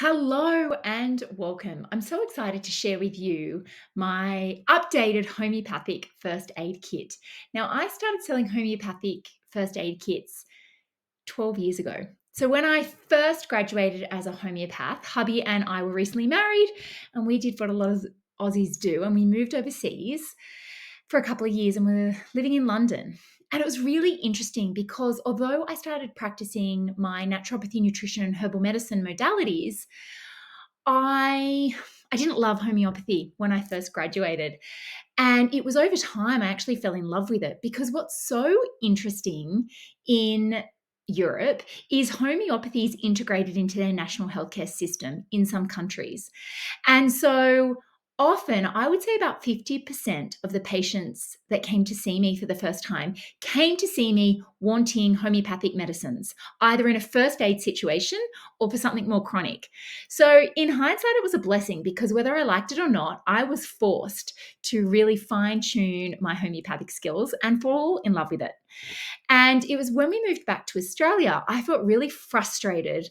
Hello and welcome. I'm so excited to share with you my updated homeopathic first aid kit. Now, I started selling homeopathic first aid kits 12 years ago. So, when I first graduated as a homeopath, hubby and I were recently married, and we did what a lot of Aussies do, and we moved overseas for a couple of years and we're living in London. And it was really interesting because although I started practicing my naturopathy, nutrition, and herbal medicine modalities, I I didn't love homeopathy when I first graduated. And it was over time I actually fell in love with it because what's so interesting in Europe is homeopathy is integrated into their national healthcare system in some countries. And so often, I would say about 50% of the patients that came to see me for the first time came to see me wanting homeopathic medicines, either in a first aid situation or for something more chronic. So, in hindsight, it was a blessing because whether I liked it or not, I was forced to really fine tune my homeopathic skills and fall in love with it. And it was when we moved back to Australia, I felt really frustrated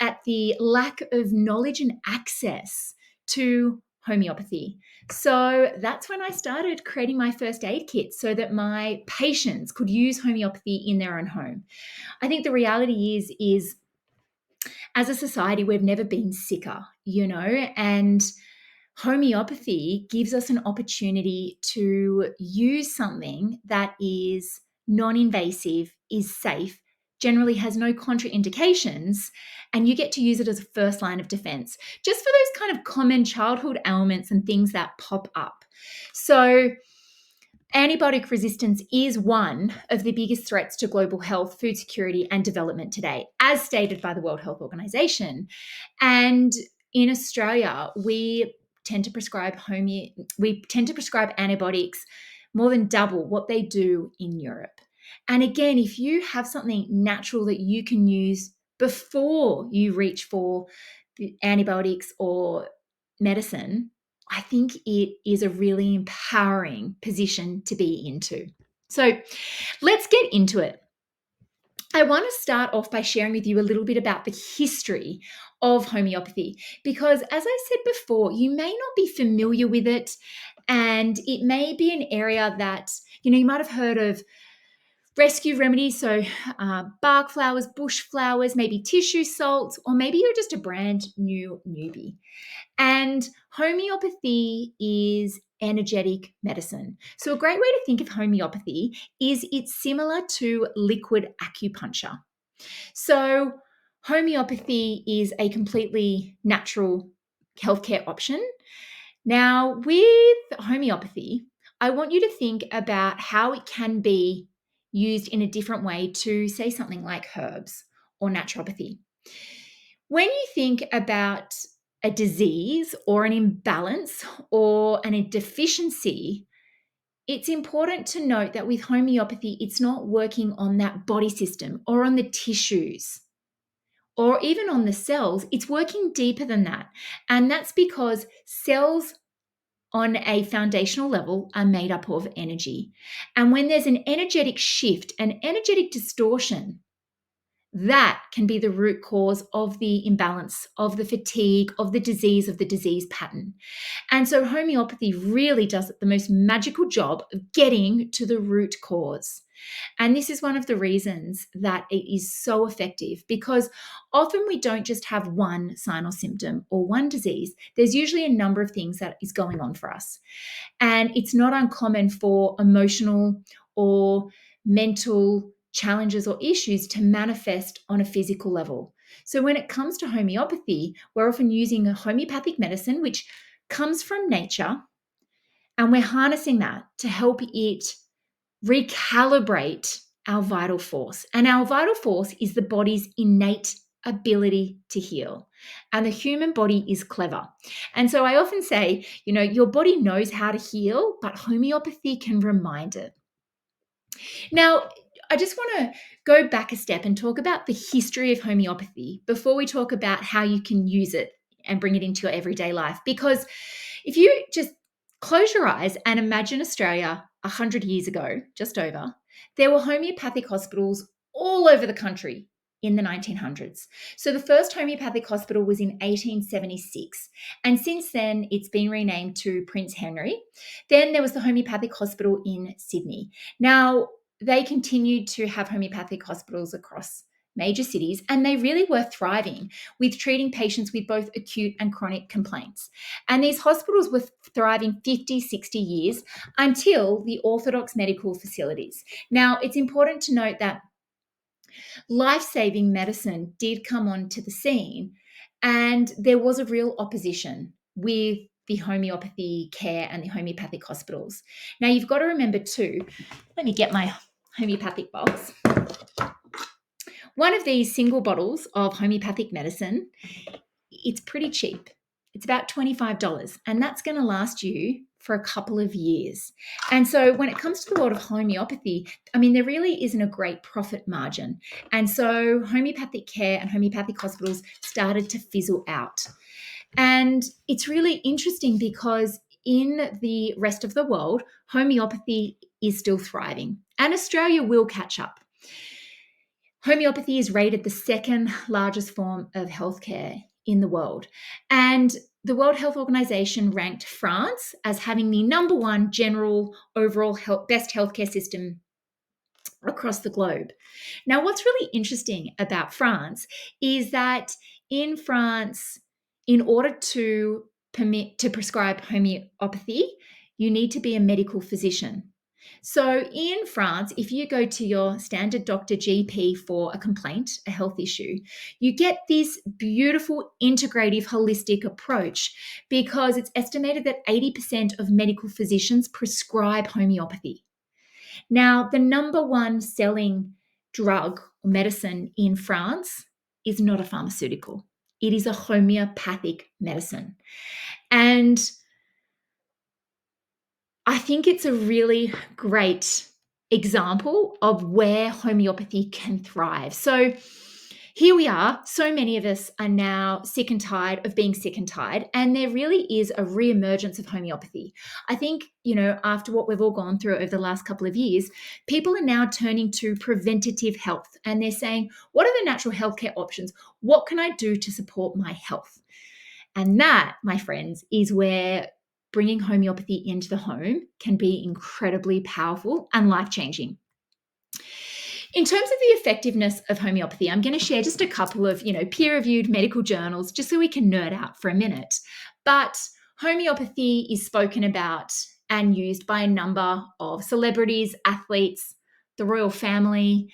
at the lack of knowledge and access to homeopathy. So that's when I started creating my first aid kit so that my patients could use homeopathy in their own home. I think the reality is as a society we've never been sicker, and homeopathy gives us an opportunity to use something that is non invasive, is safe, generally has no contraindications, and you get to use it as a first line of defense, just for those kind of common childhood ailments and things that pop up. So, antibiotic resistance is one of the biggest threats to global health, food security, and development today, as stated by the World Health Organization. And in Australia, we tend to prescribe antibiotics more than double what they do in Europe. And again, if you have something natural that you can use before you reach for the antibiotics or medicine, I think it is a really empowering position to be into. So let's get into it. I want to start off by sharing with you a little bit about the history of homeopathy because, as I said before, you may not be familiar with it, and it may be an area that you might have heard of rescue remedies, so bark flowers, bush flowers, maybe tissue salts, or maybe you're just a brand new newbie. And homeopathy is energetic medicine. So, a great way to think of homeopathy is it's similar to liquid acupuncture. So, homeopathy is a completely natural healthcare option. Now, with homeopathy, I want you to think about how it can be used in a different way to, say, something like herbs or naturopathy. When you think about a disease or an imbalance or a deficiency, it's important to note that with homeopathy, it's not working on that body system or on the tissues or even on the cells. It's working deeper than that. And that's because cells on a foundational level are made up of energy. And when there's an energetic shift, an energetic distortion, that can be the root cause of the imbalance, of the fatigue, of the disease pattern. And so homeopathy really does the most magical job of getting to the root cause. And this is one of the reasons that it is so effective because often we don't just have one sign or symptom or one disease. There's usually a number of things that is going on for us. And it's not uncommon for emotional or mental challenges or issues to manifest on a physical level. So when it comes to homeopathy, we're often using a homeopathic medicine, which comes from nature, and we're harnessing that to help it recalibrate our vital force. And our vital force is the body's innate ability to heal. And the human body is clever. And so I often say, your body knows how to heal, but homeopathy can remind it. Now, I just want to go back a step and talk about the history of homeopathy before we talk about how you can use it and bring it into your everyday life. Because if you just close your eyes and imagine Australia 100 years ago, just over, there were homeopathic hospitals all over the country. in the 1900s. So the first homeopathic hospital was in 1876. And since then, it's been renamed to Prince Henry. Then there was the homeopathic hospital in Sydney. Now, they continued to have homeopathic hospitals across major cities, and they really were thriving with treating patients with both acute and chronic complaints. And these hospitals were thriving 50, 60 years until the orthodox medical facilities. Now, it's important to note that life-saving medicine did come onto the scene, and there was a real opposition with the homeopathy care and the homeopathic hospitals. Now, you've got to remember too, let me get my homeopathic box. One of these single bottles of homeopathic medicine, it's pretty cheap. It's about $25, and that's going to last you for a couple of years. And so when it comes to the world of homeopathy, I mean, there really isn't a great profit margin. And so homeopathic care and homeopathic hospitals started to fizzle out. And it's really interesting because in the rest of the world, homeopathy is still thriving, and Australia will catch up. Homeopathy is rated the second largest form of healthcare in the world. And the World Health Organization ranked France as having the number one general overall best healthcare system across the globe. Now, what's really interesting about France is that in France, in order to permit to prescribe homeopathy, you need to be a medical physician. So in France, if you go to your standard doctor GP for a complaint, a health issue, you get this beautiful integrative holistic approach because it's estimated that 80% of medical physicians prescribe homeopathy. Now, the number one selling drug or medicine in France is not a pharmaceutical. It is a homeopathic medicine. And I think it's a really great example of where homeopathy can thrive. So here we are. So many of us are now sick and tired of being sick and tired, and there really is a re-emergence of homeopathy. I think, after what we've all gone through over the last couple of years, people are now turning to preventative health, and they're saying, what are the natural healthcare options? What can I do to support my health? And that, my friends, is where bringing homeopathy into the home can be incredibly powerful and life-changing. In terms of the effectiveness of homeopathy, I'm going to share just a couple of, peer-reviewed medical journals just so we can nerd out for a minute. But homeopathy is spoken about and used by a number of celebrities, athletes, the royal family,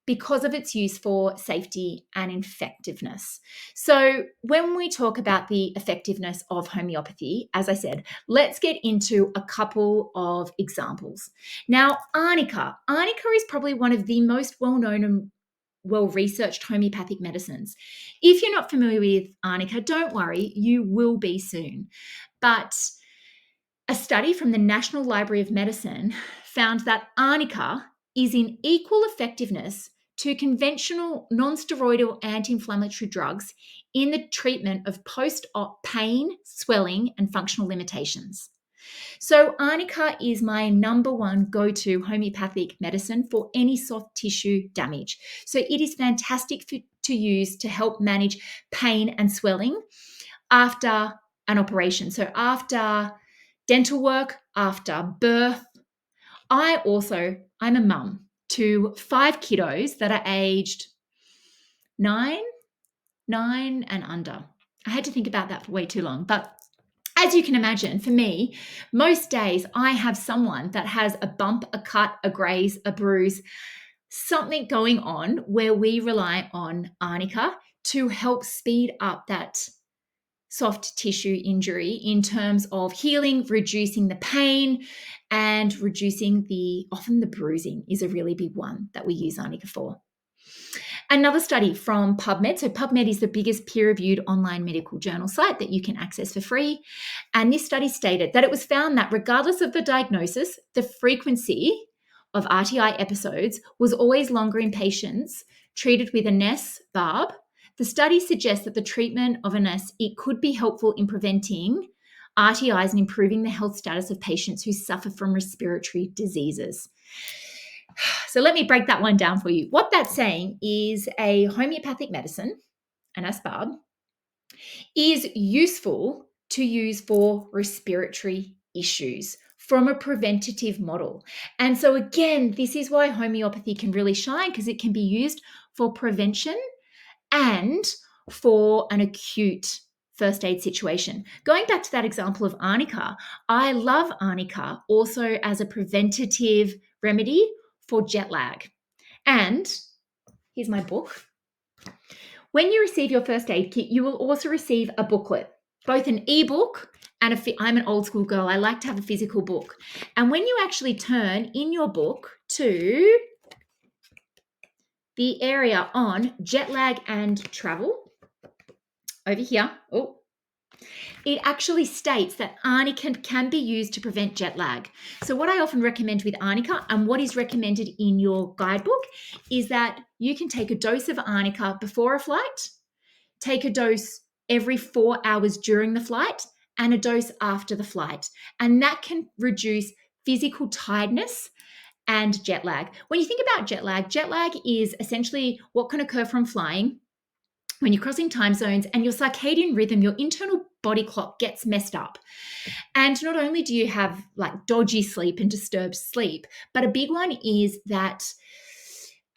because of its use for safety and effectiveness. So when we talk about the effectiveness of homeopathy, as I said, let's get into a couple of examples. Now, arnica. Arnica is probably one of the most well-known and well-researched homeopathic medicines. If you're not familiar with arnica, don't worry, you will be soon. But a study from the National Library of Medicine found that arnica is in equal effectiveness to conventional non-steroidal anti-inflammatory drugs in the treatment of post-op pain, swelling, and functional limitations. So arnica is my number one go-to homeopathic medicine for any soft tissue damage. So it is fantastic to use to help manage pain and swelling after an operation. So after dental work, after birth. I'm a mum to 5 kiddos that are aged 9 and under. I had to think about that for way too long. But as you can imagine, for me, most days I have someone that has a bump, a cut, a graze, a bruise, something going on where we rely on arnica to help speed up that soft tissue injury in terms of healing, reducing the pain, and reducing often the bruising is a really big one that we use arnica for. Another study from PubMed. So PubMed is the biggest peer-reviewed online medical journal site that you can access for free. And this study stated that it was found that regardless of the diagnosis, the frequency of RTI episodes was always longer in patients treated with a NES barb. The study suggests that the treatment of a NES, it could be helpful in preventing RTIs and improving the health status of patients who suffer from respiratory diseases. So let me break that one down for you. What that's saying is a homeopathic medicine, an asbab, is useful to use for respiratory issues from a preventative model. And so, again, this is why homeopathy can really shine, because it can be used for prevention and for an acute first aid situation. Going back to that example of arnica, I love arnica also as a preventative remedy for jet lag. And here's my book. When you receive your first aid kit, you will also receive a booklet, both an ebook and I'm an old school girl. I like to have a physical book. And when you actually turn in your book to the area on jet lag and travel, over here, it actually states that arnica can be used to prevent jet lag. So what I often recommend with arnica, and what is recommended in your guidebook, is that you can take a dose of arnica before a flight, take a dose every 4 hours during the flight, and a dose after the flight. And that can reduce physical tiredness and jet lag. When you think about jet lag is essentially what can occur from flying when you're crossing time zones and your circadian rhythm, your internal body clock gets messed up. And not only do you have like dodgy sleep and disturbed sleep, but a big one is that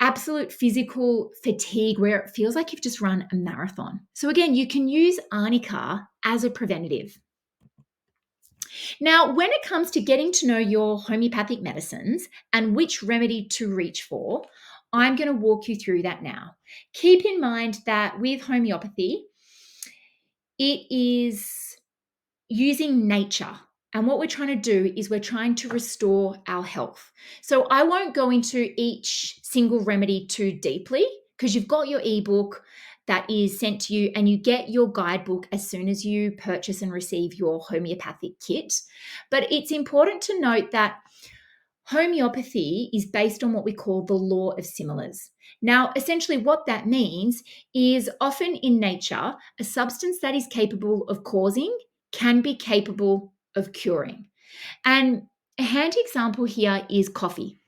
absolute physical fatigue where it feels like you've just run a marathon. So again, you can use arnica as a preventative. Now, when it comes to getting to know your homeopathic medicines and which remedy to reach for, I'm going to walk you through that now. Keep in mind that with homeopathy, it is using nature. And what we're trying to do is we're trying to restore our health. So I won't go into each single remedy too deeply because you've got your ebook that is sent to you and you get your guidebook as soon as you purchase and receive your homeopathic kit. But it's important to note that homeopathy is based on what we call the law of similars. Now, essentially, what that means is often in nature, a substance that is capable of causing can be capable of curing. And a handy example here is coffee.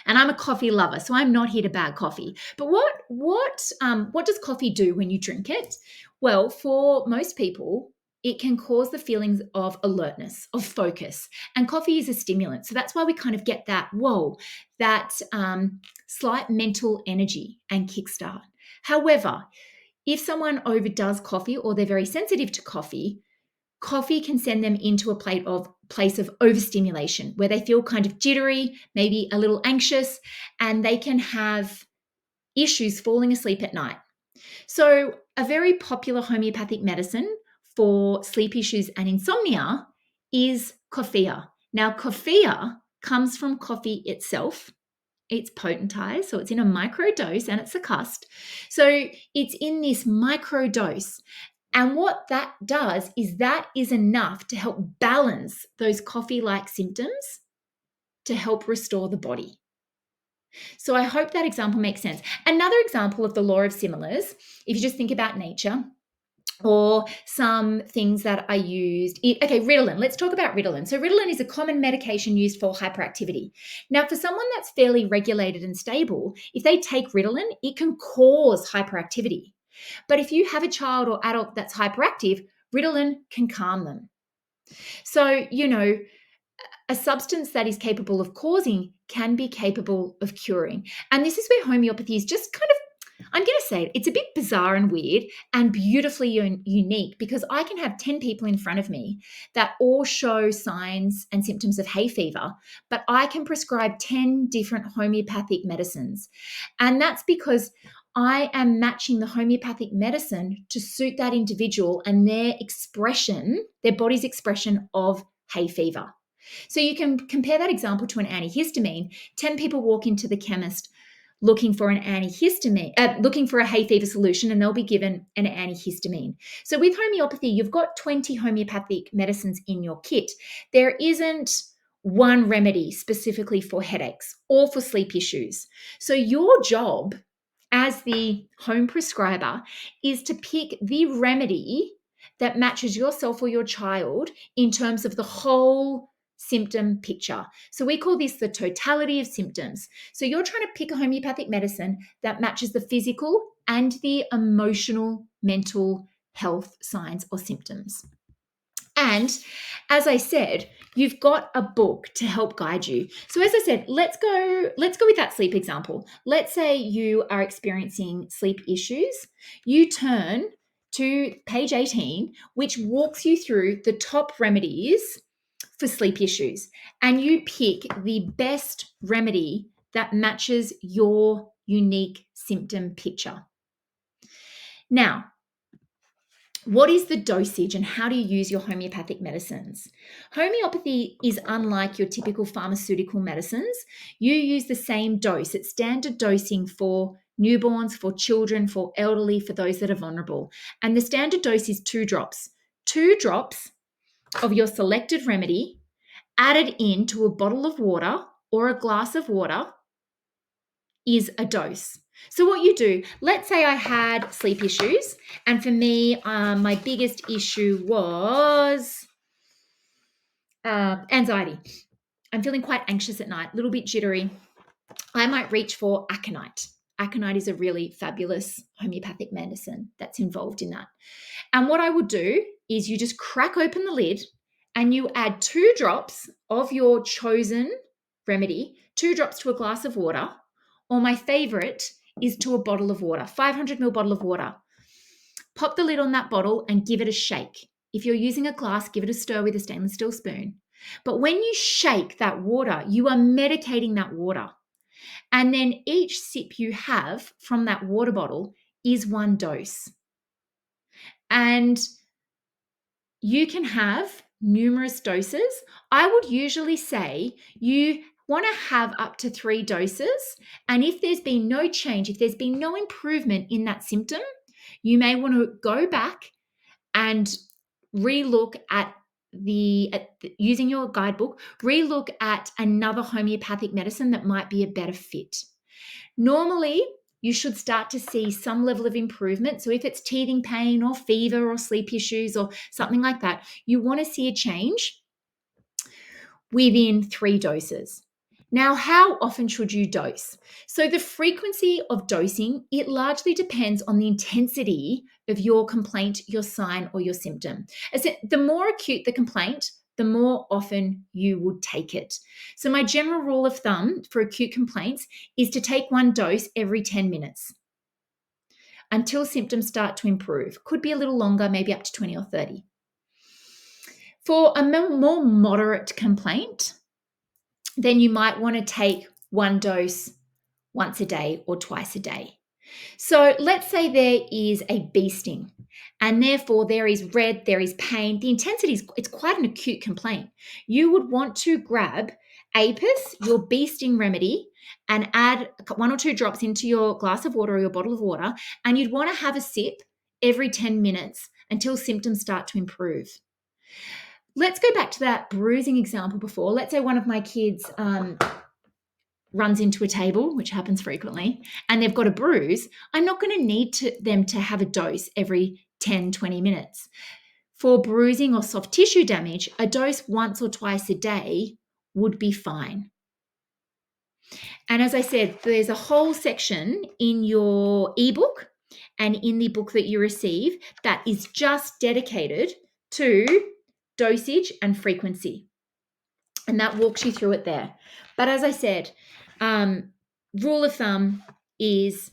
And I'm a coffee lover, so I'm not here to bag coffee. But what does coffee do when you drink it? Well, for most people, it can cause the feelings of alertness, of focus. And coffee is a stimulant. So that's why we kind of get that, slight mental energy and kickstart. However, if someone overdoes coffee or they're very sensitive to coffee, coffee can send them into a place of overstimulation where they feel kind of jittery, maybe a little anxious, and they can have issues falling asleep at night. So, a very popular homeopathic medicine for sleep issues and insomnia is coffea. Now, coffea comes from coffee itself. It's potentized, so it's in a micro dose and it's succussed. So, it's in this micro dose. And what that does is that is enough to help balance those coffee-like symptoms to help restore the body. So I hope that example makes sense. Another example of the law of similars, if you just think about nature, or some things that I used. Okay, Ritalin. Let's talk about Ritalin. So Ritalin is a common medication used for hyperactivity. Now, for someone that's fairly regulated and stable, if they take Ritalin, it can cause hyperactivity. But if you have a child or adult that's hyperactive, Ritalin can calm them. So, a substance that is capable of causing can be capable of curing. And this is where homeopathy is just kind of, I'm going to say it's a bit bizarre and weird and beautifully unique, because I can have 10 people in front of me that all show signs and symptoms of hay fever, but I can prescribe 10 different homeopathic medicines. And that's because I am matching the homeopathic medicine to suit that individual and their expression, their body's expression of hay fever. So you can compare that example to an antihistamine. 10 people walk into the chemist looking for an antihistamine, looking for a hay fever solution, and they'll be given an antihistamine. So with homeopathy, you've got 20 homeopathic medicines in your kit. There isn't one remedy specifically for headaches or for sleep issues. So your job as the home prescriber is to pick the remedy that matches yourself or your child in terms of the whole symptom picture. So we call this the totality of symptoms. So you're trying to pick a homeopathic medicine that matches the physical and the emotional, mental health signs or symptoms. And as I said, you've got a book to help guide you. So as I said, let's go with that sleep example. Let's say you are experiencing sleep issues. You turn to page 18, which walks you through the top remedies for sleep issues. And you pick the best remedy that matches your unique symptom picture. Now, what is the dosage and how do you use your homeopathic medicines? Homeopathy is unlike your typical pharmaceutical medicines. You use the same dose. It's standard dosing for newborns, for children, for elderly, for those that are vulnerable. And the standard dose is 2 drops. 2 drops of your selected remedy added into a bottle of water or a glass of water is a dose. So what you do, let's say I had sleep issues, and for me, my biggest issue was anxiety. I'm feeling quite anxious at night, a little bit jittery. I might reach for aconite. Aconite is a really fabulous homeopathic medicine that's involved in that. And what I would do is you just crack open the lid and you add 2 drops of your chosen remedy, 2 drops to a glass of water, or my favorite is to a bottle of water, 500 ml bottle of water. Pop the lid on that bottle and give it a shake. If you're using a glass, give it a stir with a stainless steel spoon. But when you shake that water, you are medicating that water. And then each sip you have from that water bottle is 1 dose. And you can have numerous doses. I would usually say you want to have up to 3 doses. And if there's been no change, if there's been no improvement in that symptom, you may want to go back and relook at using your guidebook, relook at another homeopathic medicine that might be a better fit. Normally, you should start to see some level of improvement. So if it's teething pain or fever or sleep issues or something like that, you want to see a change within 3 doses. Now, how often should you dose? So the frequency of dosing, it largely depends on the intensity of your complaint, your sign, or your symptom. As the more acute the complaint, the more often you would take it. So my general rule of thumb for acute complaints is to take 1 dose every 10 minutes until symptoms start to improve. Could be a little longer, maybe up to 20 or 30. For a more moderate complaint, then you might want to take 1 dose once a day or twice a day. So let's say there is a bee sting and therefore there is red, there is pain. The intensity it's quite an acute complaint. You would want to grab Apis, your bee sting remedy, and add 1 or 2 drops into your glass of water or your bottle of water, and you'd want to have a sip every 10 minutes until symptoms start to improve. Let's go back to that bruising example before. Let's say one of my kids runs into a table, which happens frequently, and they've got a bruise. I'm not going to need them to have a dose every 10, 20 minutes. For bruising or soft tissue damage, a dose once or twice a day would be fine. And as I said, there's a whole section in your ebook and in the book that you receive that is just dedicated to dosage and frequency. And that walks you through it there. But as I said, rule of thumb is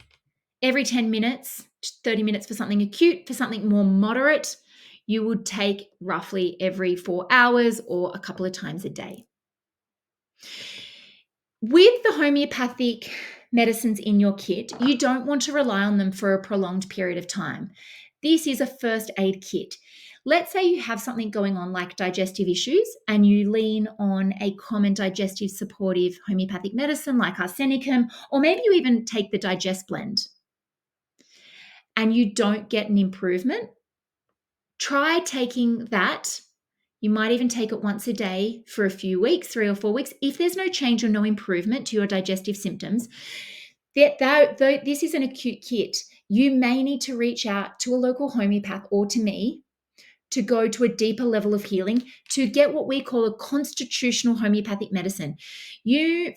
every 10 minutes, 30 minutes for something acute. For something more moderate, you would take roughly every 4 hours or a couple of times a day. With the homeopathic medicines in your kit, you don't want to rely on them for a prolonged period of time. This is a first aid kit. Let's say you have something going on like digestive issues and you lean on a common digestive supportive homeopathic medicine like arsenicum, or maybe you even take the Digest blend and you don't get an improvement. Try taking that. You might even take it once a day for a few weeks, 3 or 4 weeks. If there's no change or no improvement to your digestive symptoms, though this is an acute kit, you may need to reach out to a local homeopath or to me to go to a deeper level of healing, to get what we call a constitutional homeopathic medicine.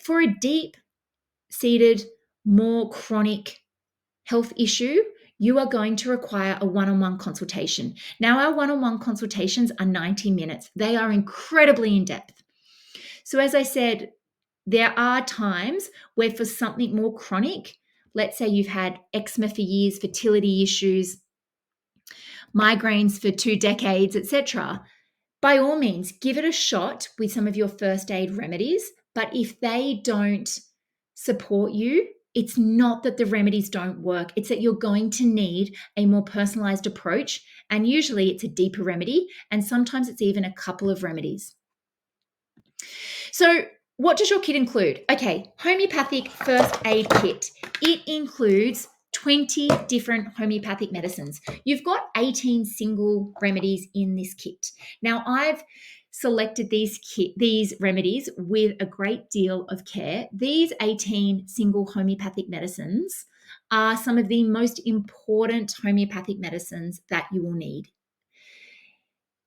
For a deep-seated, more chronic health issue, you are going to require a one-on-one consultation. Now, our one-on-one consultations are 90 minutes. They are incredibly in-depth. So as I said, there are times where for something more chronic, let's say you've had eczema for years, fertility issues, migraines for 2 decades, etc., by all means, give it a shot with some of your first aid remedies. But if they don't support you, it's not that the remedies don't work. It's that you're going to need a more personalized approach. And usually it's a deeper remedy. And sometimes it's even a couple of remedies. So what does your kit include? Okay, homeopathic first aid kit. It includes 20 different homeopathic medicines. You've got 18 single remedies in this kit. Now, I've selected these remedies with a great deal of care. These 18 single homeopathic medicines are some of the most important homeopathic medicines that you will need.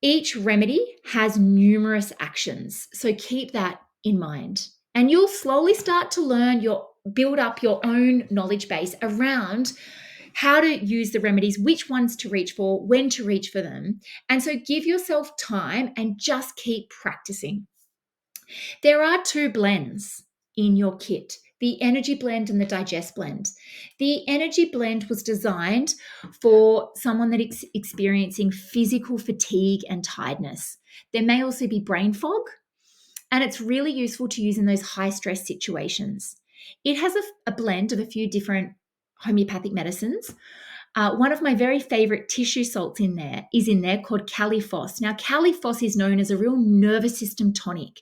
Each remedy has numerous actions, so keep that in mind. And you'll slowly start to build up your own knowledge base around how to use the remedies, which ones to reach for, when to reach for them. And so give yourself time and just keep practicing. There are 2 blends in your kit, the energy blend and the digest blend. The energy blend was designed for someone that is experiencing physical fatigue and tiredness. There may also be brain fog, and it's really useful to use in those high stress situations. It has a blend of a few different homeopathic medicines. One of my very favorite tissue salts is in there called Califos. Now, Califos is known as a real nervous system tonic.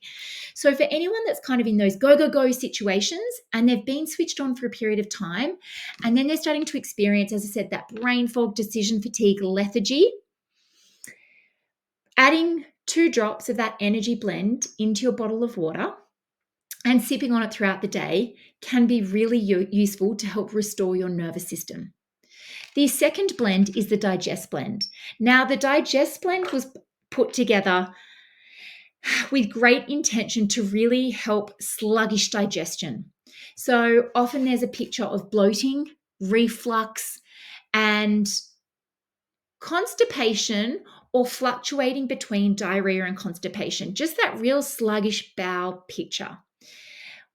So for anyone that's kind of in those go situations and they've been switched on for a period of time, and then they're starting to experience, as I said, that brain fog, decision fatigue, lethargy, adding 2 drops of that energy blend into your bottle of water and sipping on it throughout the day can be really useful to help restore your nervous system. The second blend is the digest blend. Now, the digest blend was put together with great intention to really help sluggish digestion. So often there's a picture of bloating, reflux, and constipation, or fluctuating between diarrhea and constipation, just that real sluggish bowel picture.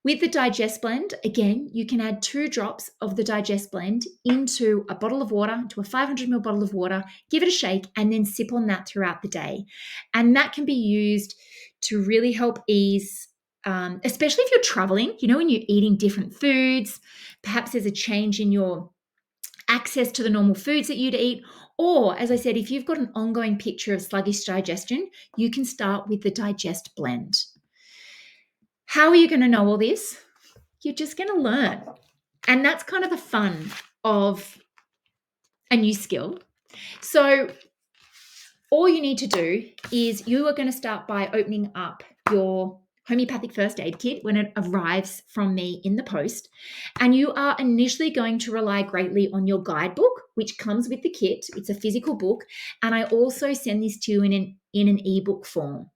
With the digest blend, again, you can add 2 drops of the digest blend into a bottle of water, to a 500 ml bottle of water, give it a shake, and then sip on that throughout the day. And that can be used to really help ease, especially if you're traveling, when you're eating different foods, perhaps there's a change in your access to the normal foods that you'd eat. Or, as I said, if you've got an ongoing picture of sluggish digestion, you can start with the digest blend. How are you going to know all this? You're just going to learn. And that's kind of the fun of a new skill. So all you need to do is you are going to start by opening up your homeopathic first aid kit when it arrives from me in the post. And you are initially going to rely greatly on your guidebook, which comes with the kit. It's a physical book. And I also send this to you in an ebook form.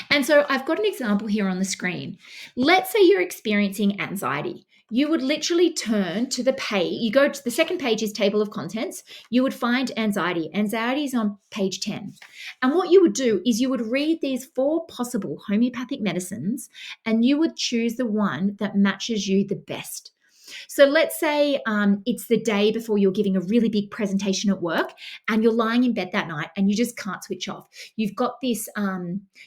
And so I've got an example here on the screen. Let's say you're experiencing anxiety. You would literally turn to the page. You go to the second page is table of contents. You would find anxiety. Anxiety is on page 10. And what you would do is you would read these 4 possible homeopathic medicines and you would choose the one that matches you the best. So let's say it's the day before you're giving a really big presentation at work and you're lying in bed that night and you just can't switch off. You've got this,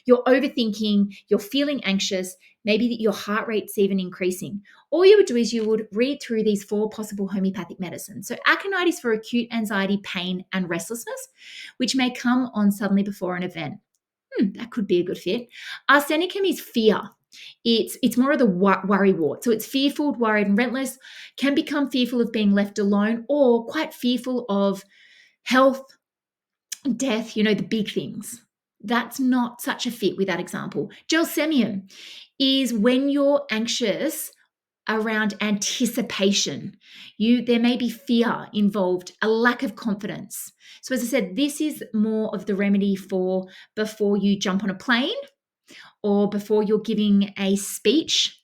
you're overthinking, you're feeling anxious, maybe your heart rate's even increasing. All you would do is you would read through these 4 possible homeopathic medicines. So aconite is for acute anxiety, pain, and restlessness, which may come on suddenly before an event. That could be a good fit. Arsenicum is fear. It's more of the worry wart. So it's fearful, worried, and relentless, can become fearful of being left alone or quite fearful of health, death, the big things. That's not such a fit with that example. Gelsemium is when you're anxious around anticipation. There may be fear involved, a lack of confidence. So as I said, this is more of the remedy for before you jump on a plane or before you're giving a speech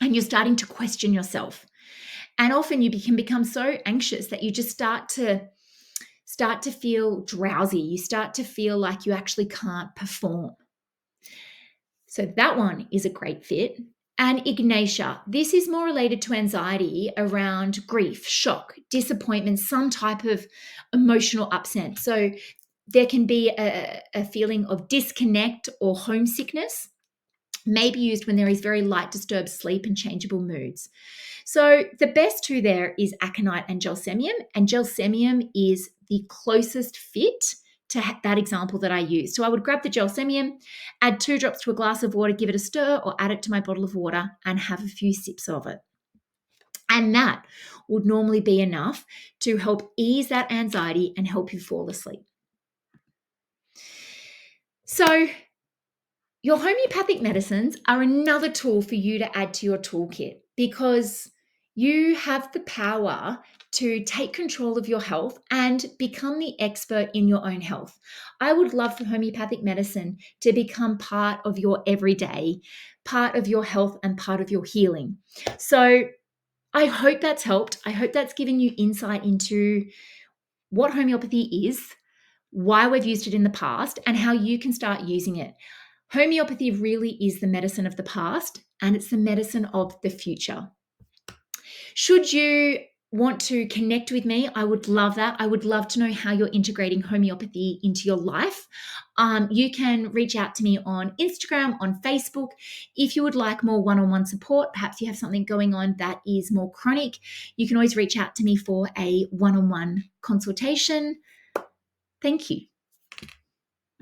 and you're starting to question yourself. And often you can become so anxious that you just start to feel drowsy. You start to feel like you actually can't perform. So that one is a great fit. And Ignatia, this is more related to anxiety around grief, shock, disappointment, some type of emotional upset. So there can be a feeling of disconnect or homesickness, may be used when there is very light disturbed sleep and changeable moods. So the best two there is aconite and gelsemium, and gelsemium is the closest fit to that example that I used. So I would grab the gelsemium, add 2 drops to a glass of water, give it a stir, or add it to my bottle of water and have a few sips of it. And that would normally be enough to help ease that anxiety and help you fall asleep. So your homeopathic medicines are another tool for you to add to your toolkit because you have the power to take control of your health and become the expert in your own health. I would love for homeopathic medicine to become part of your everyday, part of your health and part of your healing. So I hope that's helped. I hope that's given you insight into what homeopathy is, why we've used it in the past, and how you can start using it. Homeopathy really is the medicine of the past and it's the medicine of the future. Should you want to connect with me, I would love that. I would love to know how you're integrating homeopathy into your life. You can reach out to me on Instagram, on Facebook. If you would like more one-on-one support, perhaps you have something going on that is more chronic, you can always reach out to me for a one-on-one consultation. Thank you.